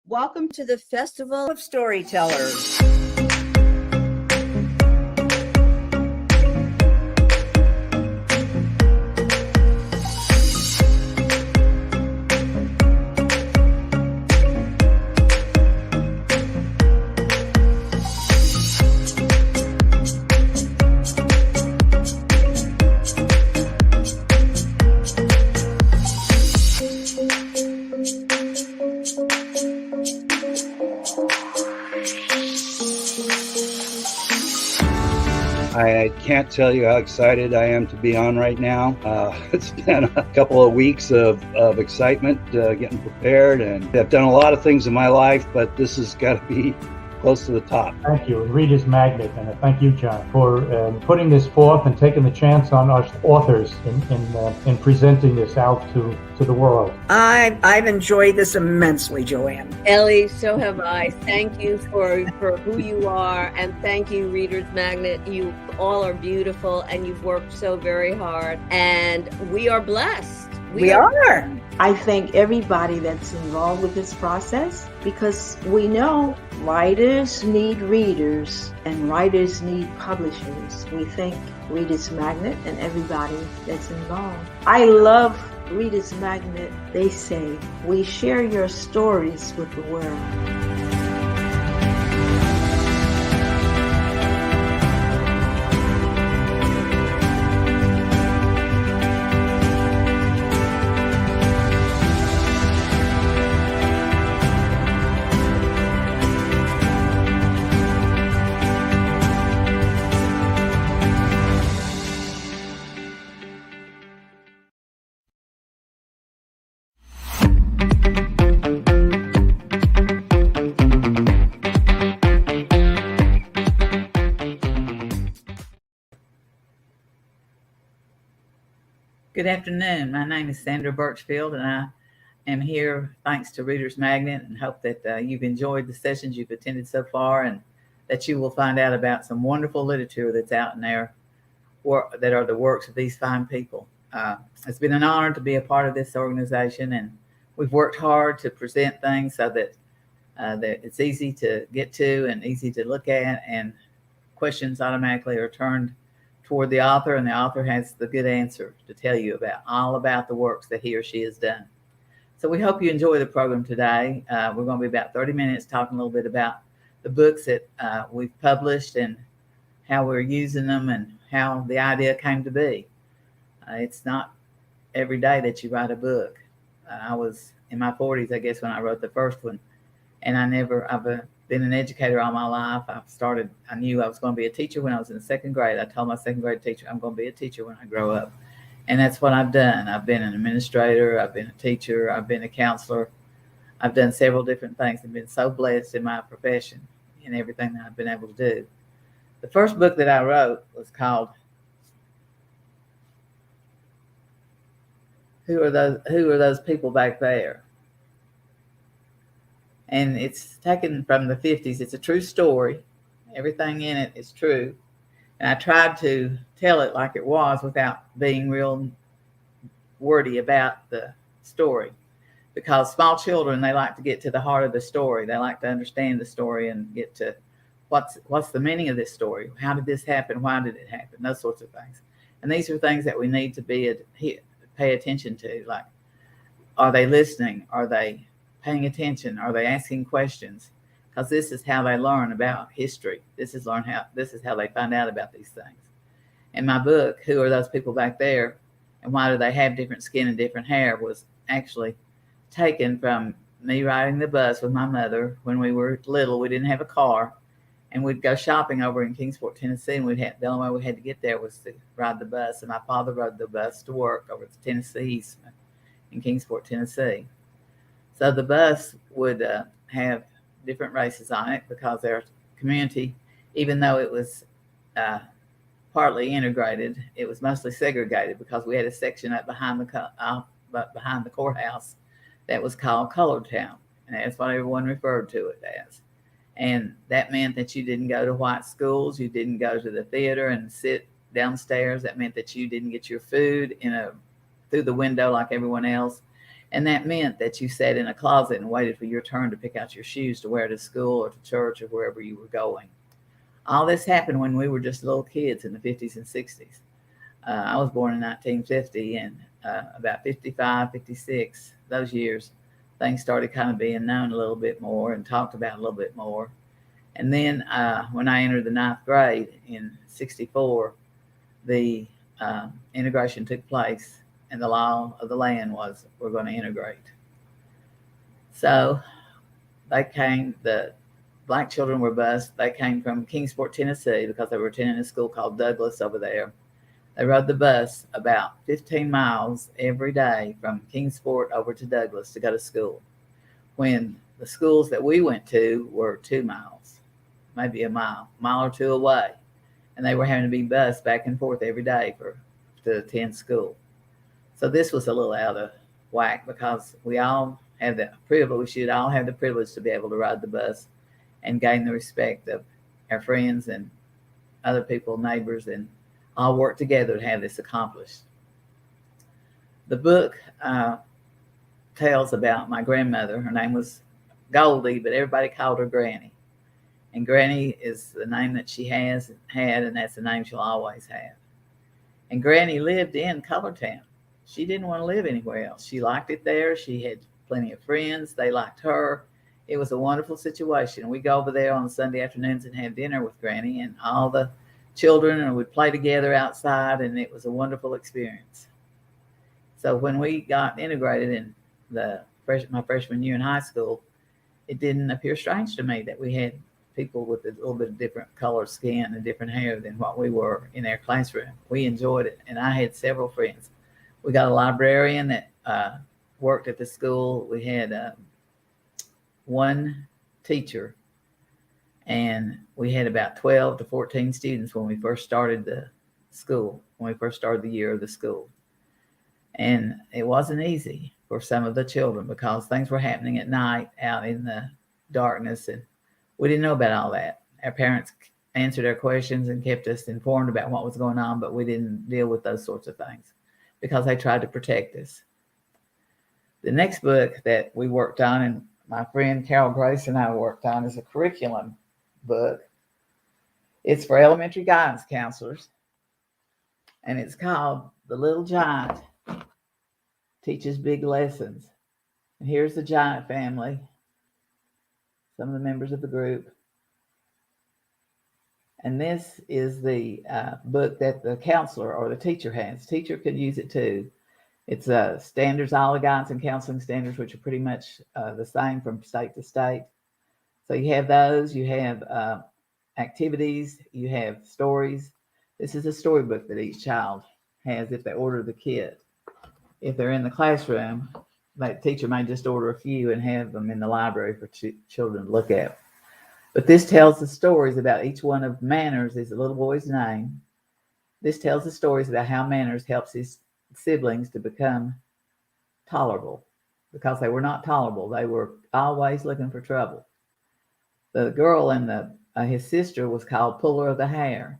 Welcome to the Festival of Storytellers. I can't tell you how excited I am to be on right now. It's been a couple of weeks of excitement, getting prepared, and I've done a lot of things in my life, but this has got to be close to the top. Thank you, Reader's Magnet, and thank you, John, for putting this forth and taking the chance on us authors in presenting this out to the world. I've enjoyed this immensely, Joanne. Ellie, so have I. Thank you for who you are, and thank you, Reader's Magnet. You all are beautiful, and you've worked so very hard, and we are blessed. We are. I thank everybody that's involved with this process, because we know writers need readers and writers need publishers. We thank Reader's Magnet and everybody that's involved. I love Reader's Magnet. They say, we share your stories with the world. Good afternoon. My name is Sandra BIRCHFIELD, and I am here thanks to Reader's Magnet, and hope that you've enjoyed the sessions you've attended so far, and that you will find out about some wonderful literature that's out in there that are the works of these fine people. It's been an honor to be a part of this organization, and we've worked hard to present things so that it's easy to get to and easy to look at, and questions automatically are turned toward the author, and the author has the good answer to tell you all about the works that he or she has done. So we hope you enjoy the program today. We're going to be about 30 minutes talking a little bit about the books that we've published and how we're using them and how the idea came to be. It's not every day that you write a book. I was in my 40s, I guess, when I wrote the first one, and I've been an educator all my life. I knew I was going to be a teacher when I was in the second grade. I told my second grade teacher, I'm going to be a teacher when I grow up. And that's what I've done. I've been an administrator. I've been a teacher. I've been a counselor. I've done several different things and been so blessed in my profession and everything that I've been able to do. The first book that I wrote was called Who Are Those People Back There? And it's taken from the 50s. It's a true story. Everything in it is true. And I tried to tell it like it was without being real wordy about the story. Because small children, they like to get to the heart of the story. They like to understand the story and get to what's the meaning of this story? How did this happen? Why did it happen? Those sorts of things. And these are things that we need to pay attention to. Like, are they listening? Are they paying attention? Are they asking questions? Because this is how they learn about history. This is how they find out about these things. And my book, Who Are Those People Back There, and Why Do They Have Different Skin and Different Hair, was actually taken from me riding the bus with my mother. When we were little, we didn't have a car, and we'd go shopping over in Kingsport, Tennessee, and the only way we had to get there was to ride the bus. And my father rode the bus to work over to Tennessee in Kingsport, Tennessee. So the bus would have different races on it, because their community, even though it was partly integrated, it was mostly segregated, because we had a section up behind the courthouse that was called Colored Town, and that's what everyone referred to it as. And that meant that you didn't go to white schools, you didn't go to the theater and sit downstairs. That meant that you didn't get your food through the window like everyone else. And that meant that you sat in a closet and waited for your turn to pick out your shoes to wear to school or to church or wherever you were going. All this happened when we were just little kids in the 50s and 60s. I was born in 1950, and about 55, 56, those years, things started kind of being known a little bit more and talked about a little bit more. And then when I entered the 9th grade in 64, the integration took place, and the law of the land was we're going to integrate. So they came, the black children were bused. They came from Kingsport, Tennessee, because they were attending a school called Douglas over there. They rode the bus about 15 miles every day from Kingsport over to Douglas to go to school, when the schools that we went to were 2 miles, maybe a mile or two away. And they were having to be bused back and forth every day to attend school. So this was a little out of whack, because we all have the privilege, we should all have the privilege to be able to ride the bus and gain the respect of our friends and other people, neighbors, and all work together to have this accomplished. The book tells about my grandmother. Her name was Goldie, but everybody called her Granny. And Granny is the name that she had, and that's the name she'll always have. And Granny lived in Colortown. She didn't want to live anywhere else. She liked it there. She had plenty of friends. They liked her. It was a wonderful situation. We go over there on Sunday afternoons and have dinner with Granny and all the children, and we'd play together outside, and it was a wonderful experience. So when we got integrated in my freshman year in high school, it didn't appear strange to me that we had people with a little bit of different color skin and different hair than what we were in our classroom. We enjoyed it, and I had several friends. We got a librarian that worked at the school. We had one teacher, and we had about 12 to 14 students when we first started the school, when we first started the year of the school. And it wasn't easy for some of the children, because things were happening at night out in the darkness, and we didn't know about all that. Our parents answered our questions and kept us informed about what was going on, but we didn't deal with those sorts of things because they tried to protect us. The next book that we worked on, and my friend Carol Grace and I worked on, is a curriculum book. It's for elementary guidance counselors, and it's called The Little Giant Teaches Big Lessons. And here's the giant family, some of the members of the group. And this is the book that the counselor or the teacher has. Teacher could use it too. It's standards, all the guidance and counseling standards, which are pretty much the same from state to state. So you have those, you have activities, you have stories. This is a storybook that each child has if they order the kit. If they're in the classroom, the teacher may just order a few and have them in the library for children to look at. But this tells the stories about each one of Manners, is a little boy's name. This tells the stories about how Manners helps his siblings to become tolerable, because they were not tolerable. They were always looking for trouble. The girl and his sister was called Puller of the Hair,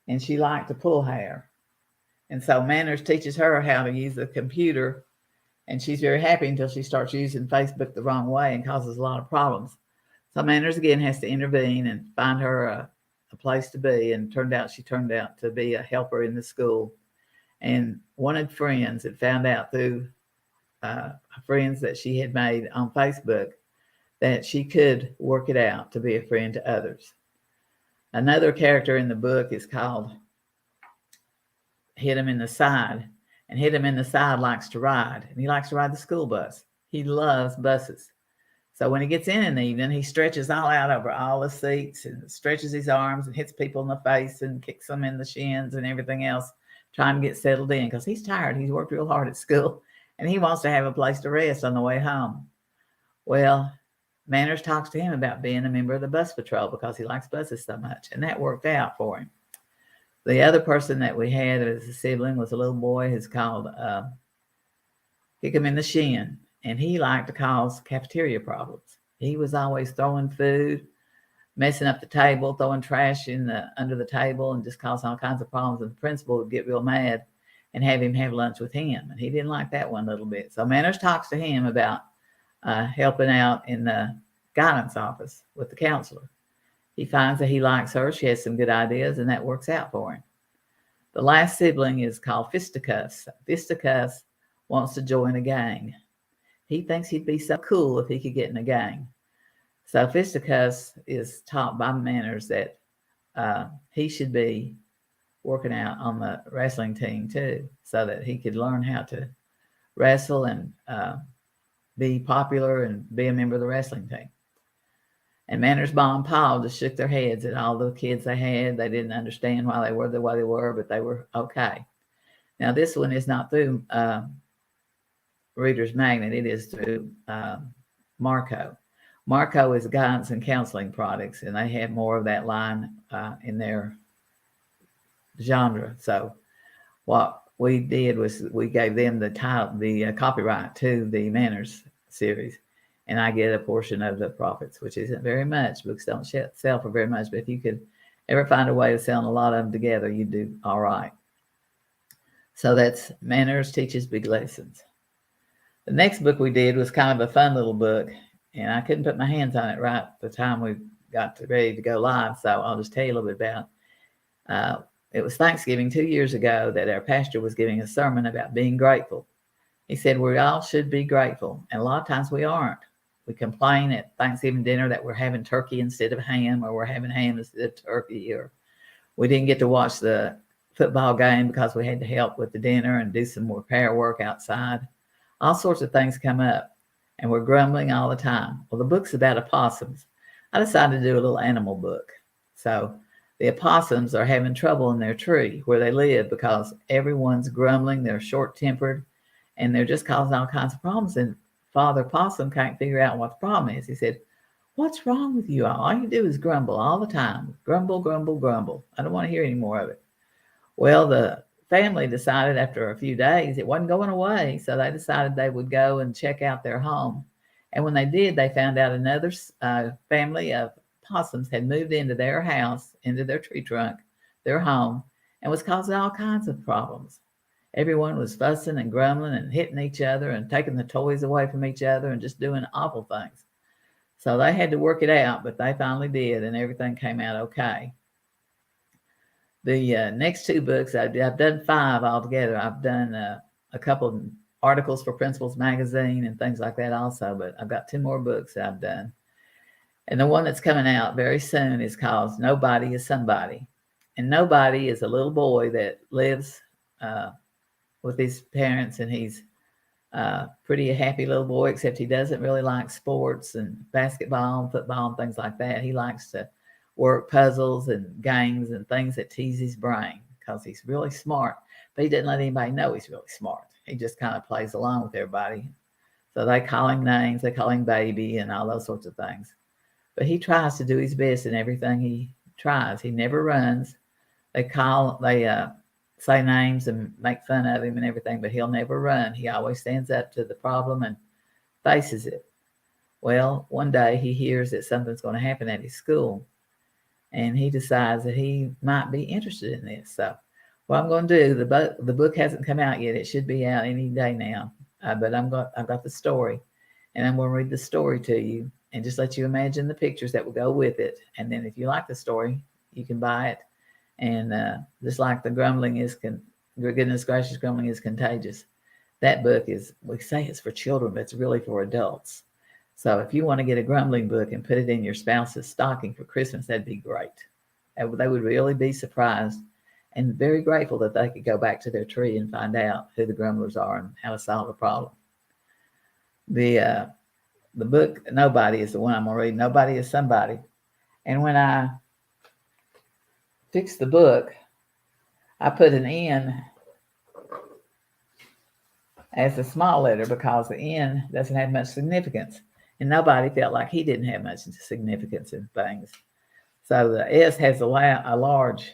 and she liked to pull hair. And so Manners teaches her how to use the computer, and she's very happy until she starts using Facebook the wrong way and causes a lot of problems. So Manners again has to intervene and find her a place to be, and she turned out to be a helper in the school, and wanted friends, and found out through friends that she had made on Facebook that she could work it out to be a friend to others. Another character in the book is called Hit Him in the Side. And Hit Him in the Side likes to ride, and he likes to ride the school bus. He loves buses. So when he gets in the evening, he stretches all out over all the seats and stretches his arms and hits people in the face and kicks them in the shins and everything else, trying to get settled in, because he's tired. He's worked real hard at school, and he wants to have a place to rest on the way home. Well, Manners talks to him about being a member of the bus patrol because he likes buses so much, and that worked out for him. The other person that we had as a sibling was a little boy who's called Kick Him in the Shin, and he liked to cause cafeteria problems. He was always throwing food, messing up the table, throwing trash under the table, and just causing all kinds of problems. And the principal would get real mad and have him have lunch with him. And he didn't like that one little bit. So Manners talks to him about helping out in the guidance office with the counselor. He finds that he likes her. She has some good ideas, and that works out for him. The last sibling is called Fisticuffs. Fisticuffs wants to join a gang. He thinks he'd be so cool if he could get in a gang. So Fisticuffs is taught by Manners that he should be working out on the wrestling team too, so that he could learn how to wrestle and be popular and be a member of the wrestling team. And Manners' mom and Paul just shook their heads at all the kids they had. They didn't understand why they were the way they were, but they were okay. Now, this one is not through Reader's Magnet. It is through Marco. Marco is guidance and counseling products, and they have more of that line in their genre. So what we did was we gave them the title, the copyright to the Manners series, and I get a portion of the profits, which isn't very much. Books don't sell for very much, but if you could ever find a way of selling a lot of them together, you do all right. So that's Manners Teaches Big Lessons. The next book we did was kind of a fun little book, and I couldn't put my hands on it right at the time we got ready to go live, so I'll just tell you a little bit about it was Thanksgiving 2 years ago that our pastor was giving a sermon about being grateful. He said we all should be grateful, and a lot of times we aren't. We complain at Thanksgiving dinner that we're having turkey instead of ham, or we're having ham instead of turkey, or we didn't get to watch the football game because we had to help with the dinner and do some repair work outside. All sorts of things come up, and we're grumbling all the time. Well, the book's about opossums. I decided to do a little animal book. So the opossums are having trouble in their tree where they live because everyone's grumbling, they're short-tempered, and they're just causing all kinds of problems. And Father Possum can't figure out what the problem is. He said, "What's wrong with you all? All you do is grumble all the time. Grumble, grumble, grumble. I don't want to hear any more of it." Well, the family decided after a few days it wasn't going away, so they decided they would go and check out their home. And when they did, they found out another family of possums had moved into their house, into their tree trunk, their home, and was causing all kinds of problems. Everyone was fussing and grumbling and hitting each other and taking the toys away from each other and just doing awful things. So they had to work it out, but they finally did, and everything came out okay. The next two books, I've done 5 altogether. I've done a couple of articles for Principles Magazine and things like that also, but I've got 2 more books that I've done. And the one that's coming out very soon is called Nobody is Somebody. And Nobody is a little boy that lives with his parents, and he's pretty happy little boy, except he doesn't really like sports and basketball and football and things like that. He likes to work puzzles and games and things that tease his brain because he's really smart, but he doesn't let anybody know he's really smart. He just kind of plays along with everybody. So they call him names, they call him baby and all those sorts of things. But he tries to do his best in everything he tries. He never runs. They say names and make fun of him and everything, but he'll never run. He always stands up to the problem and faces it. Well, one day he hears that something's going to happen at his school, and he decides that he might be interested in this. So what I'm going to do, the book hasn't come out yet. It should be out any day now, but I've got the story, and I'm going to read the story to you and just let you imagine the pictures that will go with it. And then if you like the story, you can buy it. And just like the grumbling is, goodness gracious, grumbling is contagious. That book is, we say it's for children, but it's really for adults. So if you want to get a grumbling book and put it in your spouse's stocking for Christmas, that'd be great. They would really be surprised and very grateful that they could go back to their tree and find out who the grumblers are and how to solve the problem. The book, Nobody, is the one I'm going to read. Nobody is Somebody. And when I fixed the book, I put an N as a small letter because the N doesn't have much significance. And nobody felt like he didn't have much significance in things. So the S has a large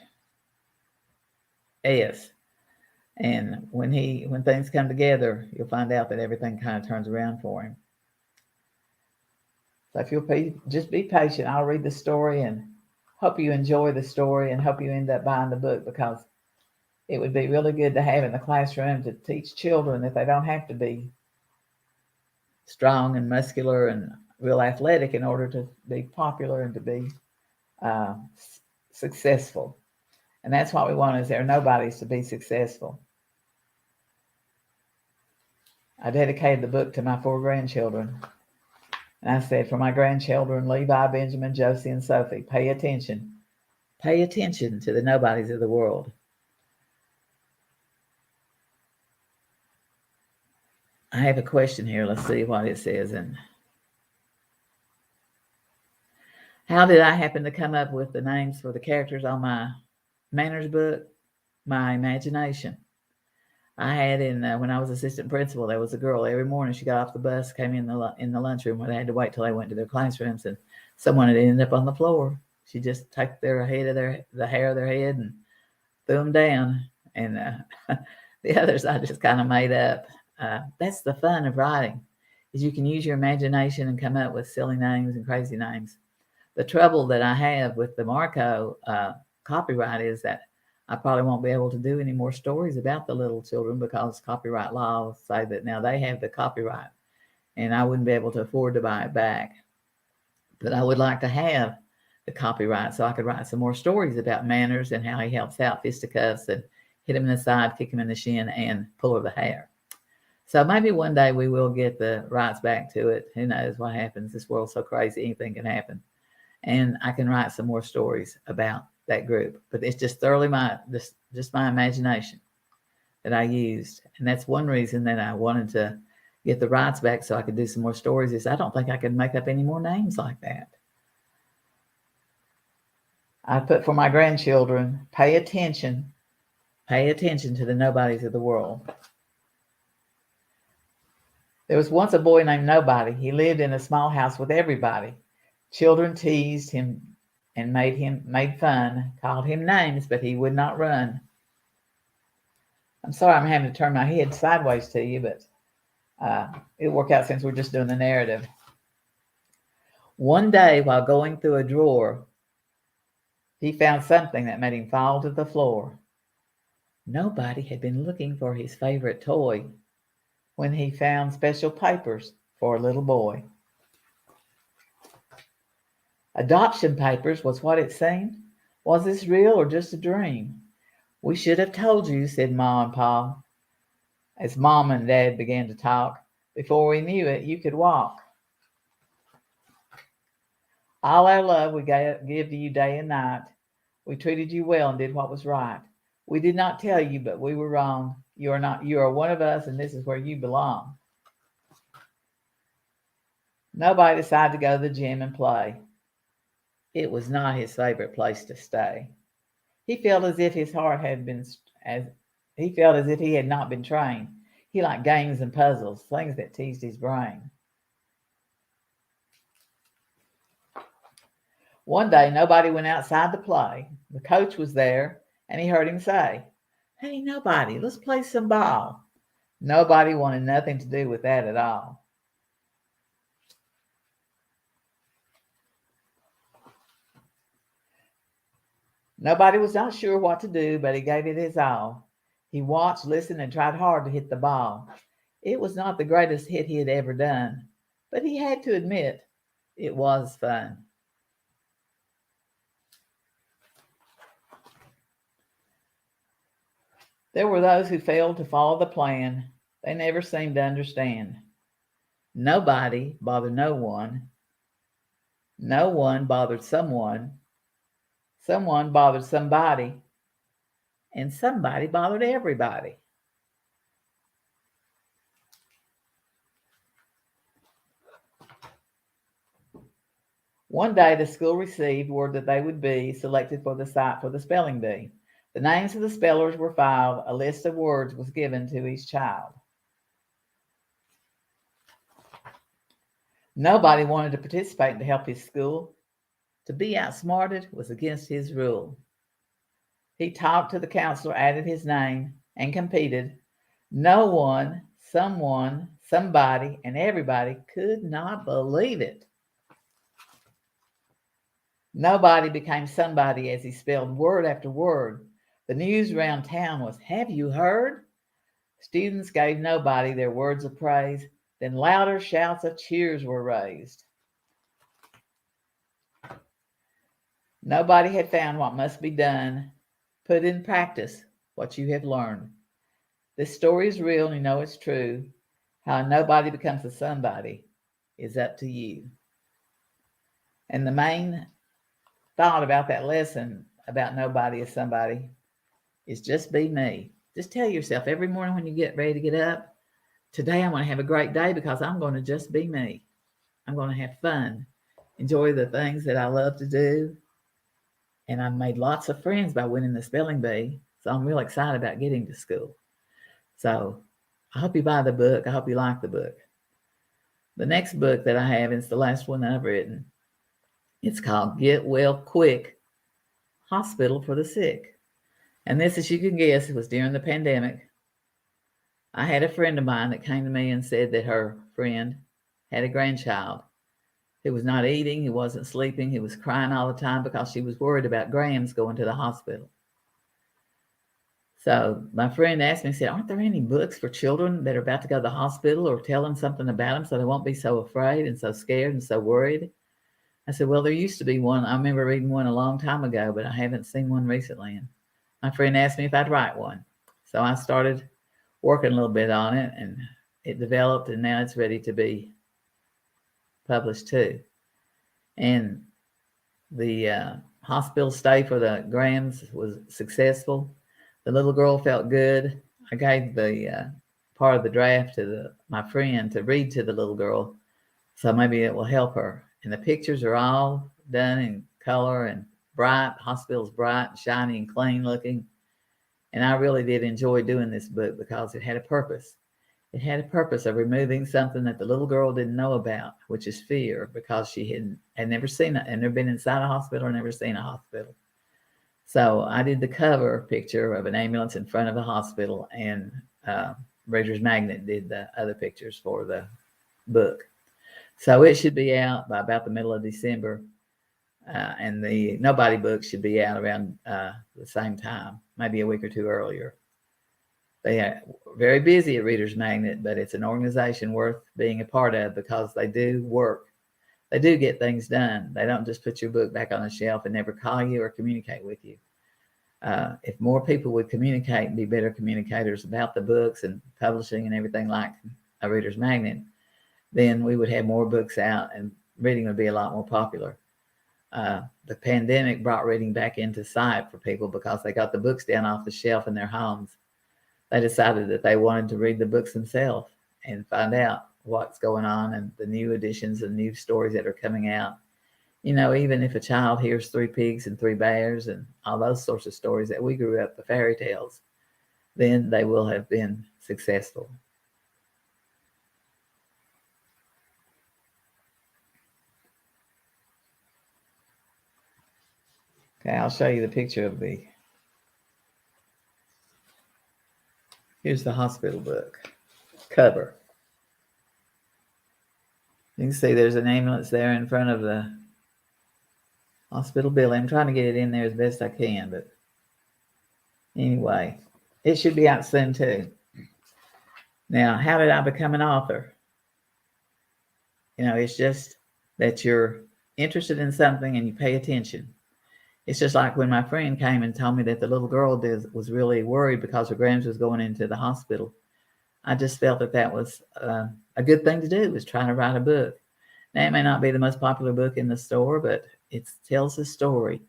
S. And when things come together, you'll find out that everything kind of turns around for him. So if you'll just be patient, I'll read the story and hope you enjoy the story and hope you end up buying the book, because it would be really good to have in the classroom to teach children that they don't have to be strong and muscular and real athletic in order to be popular and to be successful. And that's what we want, is there nobodies to be successful. I dedicated the book to my 4 grandchildren. And I said, for my grandchildren, Levi, Benjamin, Josie, and Sophie, pay attention. Pay attention to the nobodies of the world. I have a question here. Let's see what it says. And how did I happen to come up with the names for the characters on my manners book? My imagination. I had when I was assistant principal, there was a girl every morning. She got off the bus, came in the lunchroom where they had to wait till they went to their classrooms, and someone had ended up on the floor. She just took the hair of their head and threw them down, and the others I just kind of made up. That's the fun of writing, is you can use your imagination and come up with silly names and crazy names. The trouble that I have with the Marco copyright is that I probably won't be able to do any more stories about the little children, because copyright laws say that now they have the copyright and I wouldn't be able to afford to buy it back. But I would like to have the copyright so I could write some more stories about Manners and how he helps out fisticuffs and hit him in the side, kick him in the shin, and pull her the hair. So maybe one day we will get the rights back to it. Who knows what happens? This world's so crazy, anything can happen. And I can write some more stories about that group, but it's just thoroughly just my imagination that I used. And that's one reason that I wanted to get the rights back so I could do some more stories, is I don't think I could make up any more names like that. I put for my grandchildren, pay attention to the nobodies of the world. There was once a boy named Nobody. He lived in a small house with everybody. Children teased him and made fun, called him names, but he would not run. I'm sorry I'm having to turn my head sideways to you, but it'll work out since we're just doing the narrative. One day, while going through a drawer, he found something that made him fall to the floor. Nobody had been looking for his favorite toy when he found special papers for a little boy. Adoption papers was what it seemed. Was this real or just a dream? We should have told you, said Ma and Pa, as Mom and Dad began to talk. Before we knew it, you could walk. All our love we give to you day and night. We treated you well and did what was right. We did not tell you, but we were wrong. You are one of us, and this is where you belong. Nobody decided to go to the gym and play. It was not his favorite place to stay. He felt as if his heart he felt as if he had not been trained. He liked games and puzzles, things that teased his brain. One day, Nobody went outside to play. The coach was there, and he heard him say, "Hey, Nobody, let's play some ball." Nobody wanted nothing to do with that at all. Nobody was not sure what to do, but he gave it his all. He watched, listened, and tried hard to hit the ball. It was not the greatest hit he had ever done, but he had to admit it was fun. There were those who failed to follow the plan. They never seemed to understand. Nobody bothered no one. No one bothered someone. Someone bothered somebody. And somebody bothered everybody. One day, the school received word that they would be selected for the site for the spelling bee. The names of the spellers were filed. A list of words was given to each child. Nobody wanted to participate to help his school. To be outsmarted was against his rule. He talked to the counselor, added his name, and competed. No one, someone, somebody, and everybody could not believe it. Nobody became somebody as he spelled word after word. The news around town was, "Have you heard?" Students gave nobody their words of praise. Then louder shouts of cheers were raised. Nobody had found what must be done. Put in practice what you have learned. This story is real and you know it's true. How nobody becomes a somebody is up to you. And the main thought about that lesson about nobody is somebody is just be me. Just tell yourself every morning when you get ready to get up, today I'm going to have a great day because I'm going to just be me. I'm going to have fun, enjoy the things that I love to do. And I've made lots of friends by winning the spelling bee. So I'm real excited about getting to school. So I hope you buy the book. I hope you like the book. The next book that I have, is the last one that I've written. It's called Get Well Quick, Hospital for the Sick. And this, as you can guess, it was during the pandemic. I had a friend of mine that came to me and said that her friend had a grandchild who was not eating, he wasn't sleeping, he was crying all the time because she was worried about Grams going to the hospital. So my friend asked me, said, "Aren't there any books for children that are about to go to the hospital, or tell them something about them so they won't be so afraid and so scared and so worried?" I said, "Well, there used to be one. I remember reading one a long time ago, but I haven't seen one recently." And my friend asked me if I'd write one. So I started working a little bit on it, and it developed, and now it's ready to be published too. And the hospital stay for the Grams was successful. The little girl felt good. I gave the part of the draft to my friend to read to the little girl, so maybe it will help her. And the pictures are all done in color and bright. The hospital's bright and shiny and clean looking. And I really did enjoy doing this book because it had a purpose. It had a purpose of removing something that the little girl didn't know about, which is fear, because she had never seen it, and never been inside a hospital or never seen a hospital. So I did the cover picture of an ambulance in front of the hospital, and Reader's Magnet did the other pictures for the book. So it should be out by about the middle of December, and the Nobody book should be out around the same time, maybe a week or two earlier. They are very busy at Reader's Magnet, but it's an organization worth being a part of because they do work. They do get things done. They don't just put your book back on the shelf and never call you or communicate with you. If more people would communicate and be better communicators about the books and publishing and everything like a Reader's Magnet, then we would have more books out and reading would be a lot more popular. The pandemic brought reading back into sight for people because they got the books down off the shelf in their homes. They decided that they wanted to read the books themselves and find out what's going on and the new editions and new stories that are coming out. You know, even if a child hears 3 pigs and 3 bears and all those sorts of stories that we grew up, the fairy tales, then they will have been successful. Okay, I'll show you the picture of here's the hospital book cover. You can see there's an ambulance there in front of the hospital building. I'm trying to get it in there as best I can, but anyway, it should be out soon too. Now, how did I become an author? You know, it's just that you're interested in something and you pay attention. It's just like when my friend came and told me that the little girl was really worried because her Grams was going into the hospital. I just felt that was a good thing to do, was trying to write a book. Now, it may not be the most popular book in the store, but it tells a story.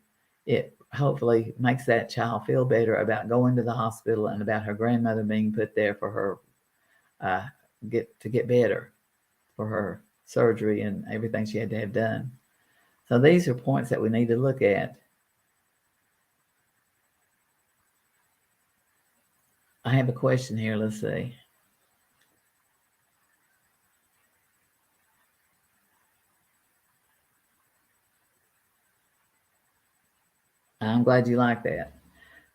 It hopefully makes that child feel better about going to the hospital and about her grandmother being put there for her to get better for her surgery and everything she had to have done. So these are points that we need to look at. I have a question here. Let's see. I'm glad you like that.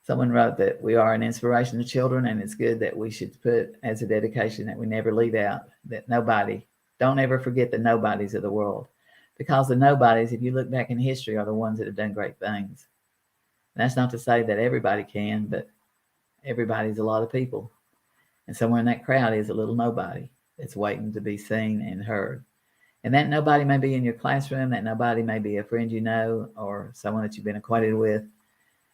Someone wrote that we are an inspiration to children, and it's good that we should put as a dedication that we never leave out that don't ever forget the nobodies of the world, because the nobodies, if you look back in history, are the ones that have done great things. that's not to say that everybody can, but everybody's a lot of people. And somewhere in that crowd is a little nobody that's waiting to be seen and heard. And that nobody may be in your classroom, that nobody may be a friend you know or someone that you've been acquainted with.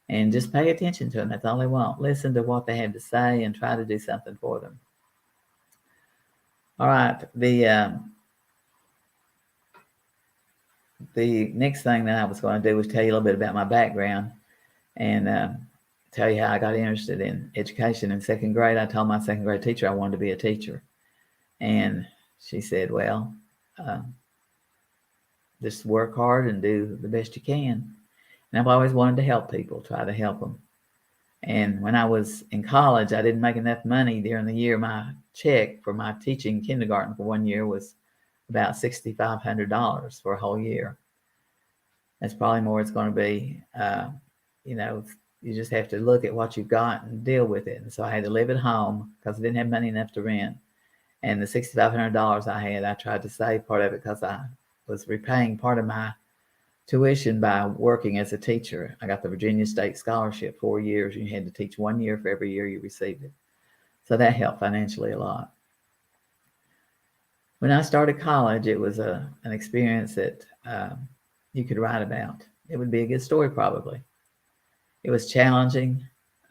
And just pay attention to them. That's all they want. Listen to what they have to say and try to do something for them. All right. The next thing that I was going to do was tell you a little bit about my background and tell you how I got interested in education. In second grade, I told my second grade teacher I wanted to be a teacher. And she said, well, just work hard and do the best you can. And I've always wanted to help people, try to help them. And when I was in college, I didn't make enough money during the year. My check for my teaching kindergarten for 1 year was about $6,500 for a whole year. That's probably more it's going to be. You just have to look at what you've got and deal with it. And so I had to live at home because I didn't have money enough to rent. And the $6,500 I had, I tried to save part of it because I was repaying part of my tuition by working as a teacher. I got the Virginia State Scholarship 4 years. You had to teach 1 year for every year you received it. So that helped financially a lot. When I started college, it was an experience that you could write about. It would be a good story probably. It was challenging.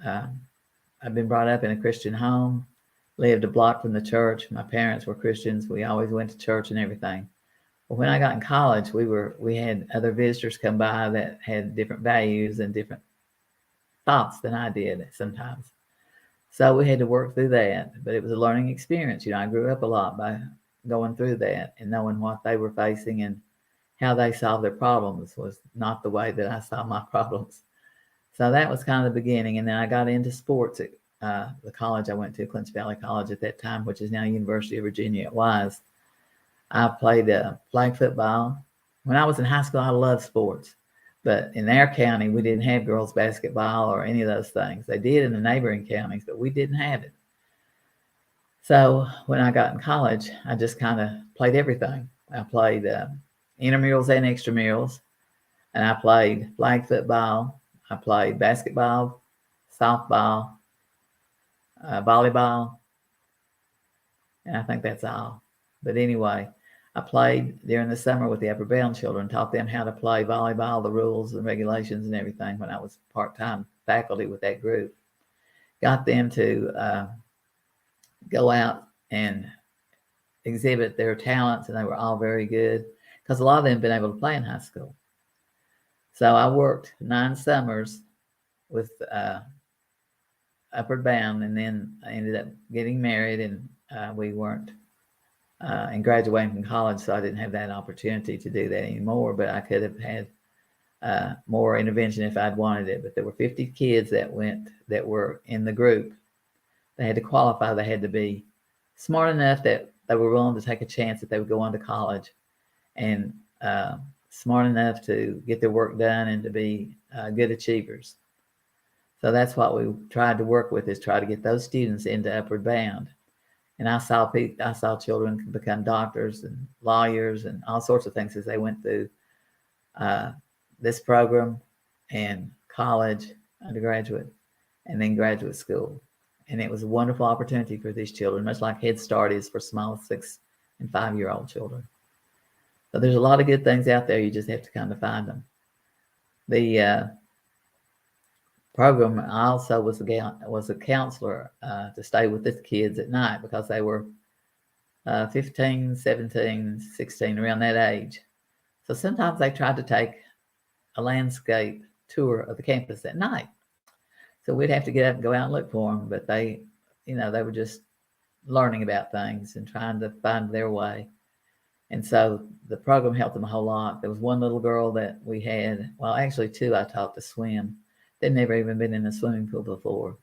I've been brought up in a Christian home, lived a block from the church. My parents were Christians. We always went to church and everything. But when I got in college, we had other visitors come by that had different values and different thoughts than I did sometimes. So we had to work through that. But it was a learning experience. I grew up a lot by going through that and knowing what they were facing and how they solved their problems was not the way that I solved my problems. So that was kind of the beginning. And then I got into sports at the college I went to, Clinch Valley College at that time, which is now University of Virginia. It was. I played flag football. When I was in high school, I loved sports. But in our county, we didn't have girls basketball or any of those things. They did in the neighboring counties, but we didn't have it. So when I got in college, I just kind of played everything. I played intramurals and extramurals, and I played flag football. I played basketball, softball, volleyball, and I think that's all. But anyway, I played during the summer with the Upper Bound children, taught them how to play volleyball, the rules and regulations and everything when I was part-time faculty with that group. Got them to go out and exhibit their talents, and they were all very good because a lot of them had been able to play in high school. So I worked 9 summers with Upward Bound, and then I ended up getting married, and we weren't and graduating from college, so I didn't have that opportunity to do that anymore, but I could have had more intervention if I'd wanted it. But there were 50 kids that were in the group. They had to qualify. They had to be smart enough that they were willing to take a chance that they would go on to college, and smart enough to get their work done and to be good achievers. So that's what we tried to work with, is try to get those students into Upward Bound. And I saw children become doctors and lawyers and all sorts of things as they went through this program and college, undergraduate, and then graduate school. And it was a wonderful opportunity for these children, much like Head Start is for small 6 and 5-year-old children. So there's a lot of good things out there. You just have to kind of find them. The program also was a counselor to stay with the kids at night because they were 15, 17, 16, around that age. So sometimes they tried to take a landscape tour of the campus at night. So we'd have to get up and go out and look for them, but they were just learning about things and trying to find their way. And so the program helped them a whole lot. There was one little girl that we had, well, actually 2 I taught to swim. They'd never even been in a swimming pool before.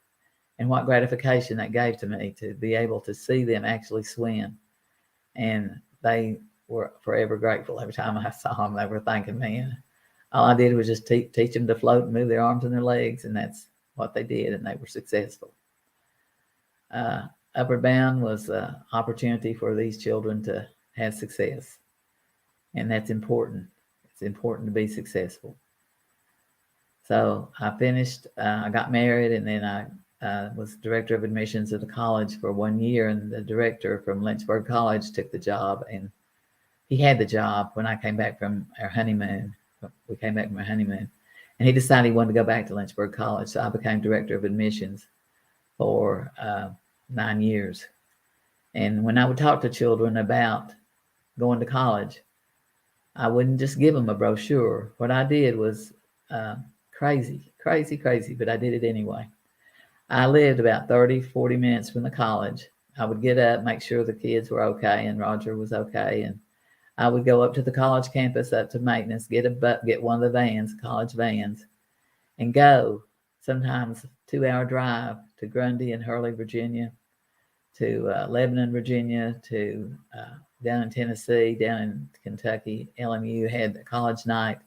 And what gratification that gave to me to be able to see them actually swim. And they were forever grateful. Every time I saw them, they were thanking me. And all I did was just teach them to float and move their arms and their legs. And that's what they did. And they were successful. Upward Bound was an opportunity for these children to have success. And that's important. It's important to be successful. So I finished, I got married, and then I was director of admissions at the college for 1 year, and the director from Lynchburg College took the job, and he had the job when I came back from our honeymoon. We came back from our honeymoon, and he decided he wanted to go back to Lynchburg College, so I became director of admissions for 9 years. And when I would talk to children about going to college, I wouldn't just give them a brochure. What I did was crazy, but I did it anyway. I lived about 30, 40 minutes from the college. I would get up, make sure the kids were okay and Roger was okay. And I would go up to the college campus, up to maintenance, get one of the vans, college vans, and go. Sometimes 2-hour drive to Grundy and Hurley, Virginia, to Lebanon, Virginia, to down in Tennessee, down in Kentucky. LMU had the college night,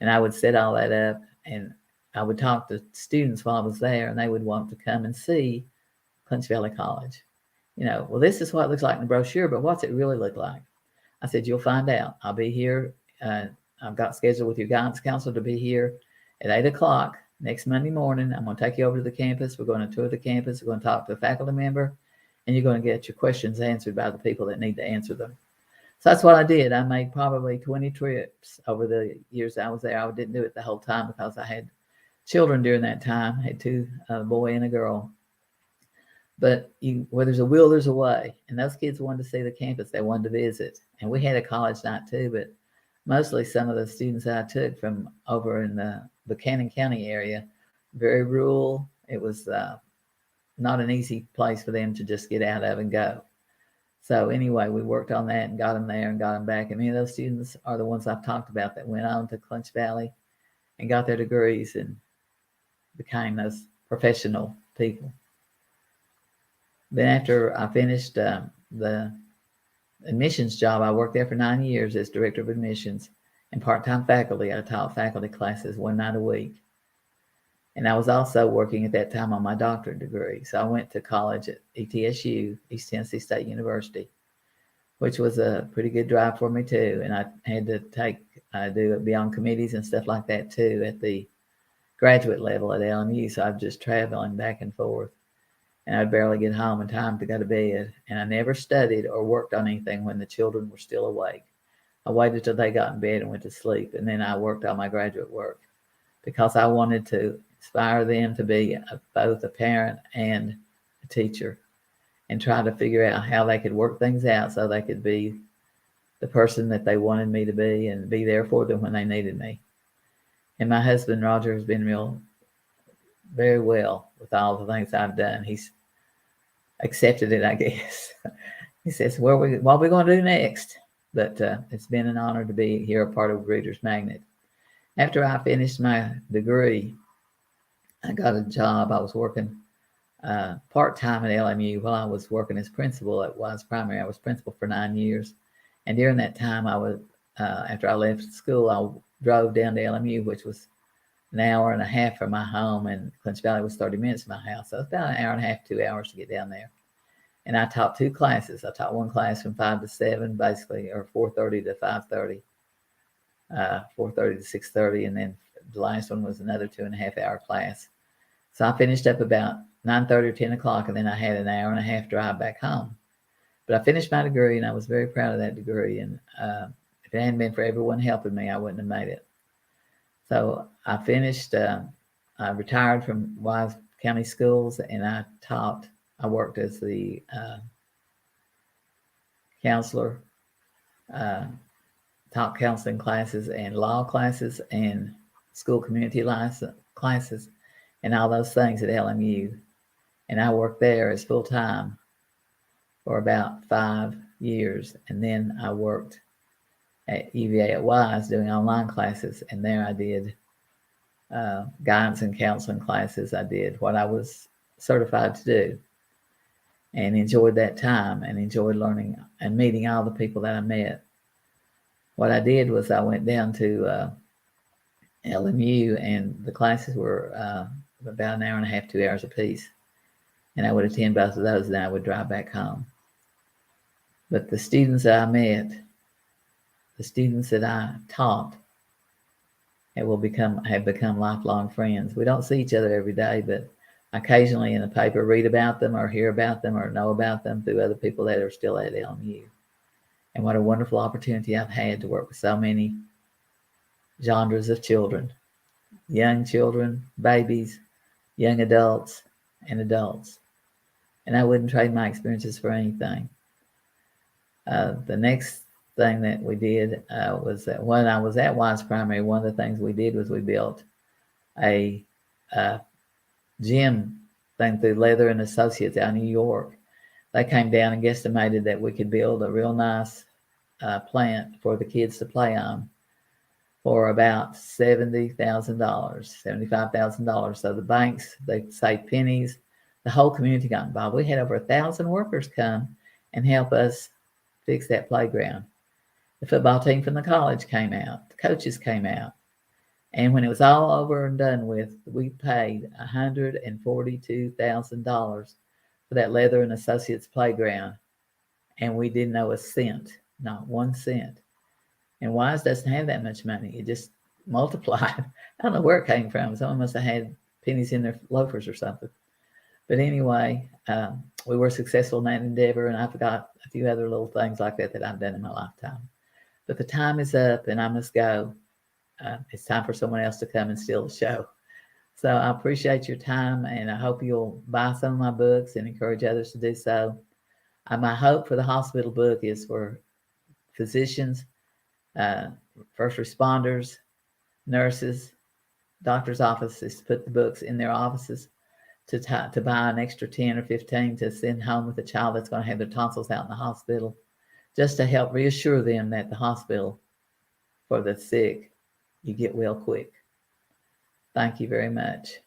and I would set all that up, and I would talk to students while I was there, and they would want to come and see Clinch Valley College. Well, this is what it looks like in the brochure, but what's it really look like? I said, you'll find out. I'll be here. I've got scheduled with your guidance counselor to be here at 8 o'clock next Monday morning. I'm going to take you over to the campus. We're going to tour the campus. We're going to talk to a faculty member, and you're going to get your questions answered by the people that need to answer them. So that's what I did. I made probably 20 trips over the years I was there. I didn't do it the whole time because I had children during that time. I had 2, a boy and a girl. But where there's a will, there's a way. And those kids wanted to see the campus. They wanted to visit. And we had a college night too, but mostly some of the students I took from over in the Buchanan County area, very rural. It was not an easy place for them to just get out of and go. So anyway, we worked on that and got them there and got them back. And many of those students are the ones I've talked about that went on to Clinch Valley and got their degrees and became those professional people. Then after I finished the admissions job, I worked there for 9 years as director of admissions and part-time faculty. I taught faculty classes 1 night a week. And I was also working at that time on my doctorate degree. So I went to college at ETSU, East Tennessee State University, which was a pretty good drive for me too. And I had to be on committees and stuff like that too at the graduate level at LMU. So I'm just traveling back and forth. And I'd barely get home in time to go to bed. And I never studied or worked on anything when the children were still awake. I waited till they got in bed and went to sleep. And then I worked on my graduate work because I wanted to inspire them to be both a parent and a teacher and try to figure out how they could work things out so they could be the person that they wanted me to be and be there for them when they needed me. And my husband, Roger, has been very well with all the things I've done. He's accepted it, I guess. He says, what are we going to do next? But it's been an honor to be here, a part of Reader's Magnet. After I finished my degree, I got a job. I was working part-time at LMU while I was working as principal at Wise Primary. I was principal for 9 years. And during that time, after I left school, I drove down to LMU, which was an hour and a half from my home, and Clinch Valley was 30 minutes from my house. So it's about an hour and a half, 2 hours to get down there. And I taught 2 classes. I taught one class from 5 to 7, basically, or 4:30 to 5:30, 4:30 to 6:30, and then the last one was another 2.5-hour class. So I finished up about 9:30 or 10 o'clock, and then I had an hour and a half drive back home. But I finished my degree, and I was very proud of that degree. And if it hadn't been for everyone helping me, I wouldn't have made it. So I finished, I retired from Wise County Schools, and I worked as the counselor, taught counseling classes and law classes and school community classes and all those things at LMU. And I worked there as full-time for about 5 years. And then I worked at UVA at Wise doing online classes. And there I did guidance and counseling classes. I did what I was certified to do and enjoyed that time and enjoyed learning and meeting all the people that I met. What I did was I went down to LMU, and the classes were about an hour and a half, 2 hours apiece. And I would attend both of those, and then I would drive back home. But the students that I met, the students that I taught, and have become lifelong friends. We don't see each other every day, but occasionally in the paper read about them or hear about them or know about them through other people that are still at LMU. And what a wonderful opportunity I've had to work with so many genres of children, young children, babies, young adults, and adults. And I wouldn't trade my experiences for anything. The next thing that we did was that when I was at Wise Primary, one of the things we did was we built a gym thing through Leather and Associates out in New York. They came down and guesstimated that we could build a real nice plant for the kids to play on for about $70,000, $75,000. So the banks, they saved pennies. The whole community got involved. We had over 1,000 workers come and help us fix that playground. The football team from the college came out. The coaches came out. And when it was all over and done with, we paid $142,000 for that Leather and Associates playground. And we didn't owe a cent, not 1 cent. And Wise doesn't have that much money. It just multiplied. I don't know where it came from. Someone must have had pennies in their loafers or something. But anyway, we were successful in that endeavor, and I forgot a few other little things like that I've done in my lifetime. But the time is up, and I must go. It's time for someone else to come and steal the show. So I appreciate your time, and I hope you'll buy some of my books and encourage others to do so. My hope for the hospital book is for physicians, first responders, nurses, doctors' offices to put the books in their offices, to buy an extra 10 or 15 to send home with a child that's going to have their tonsils out in the hospital, just to help reassure them that the hospital for the sick, you get well quick. Thank you very much.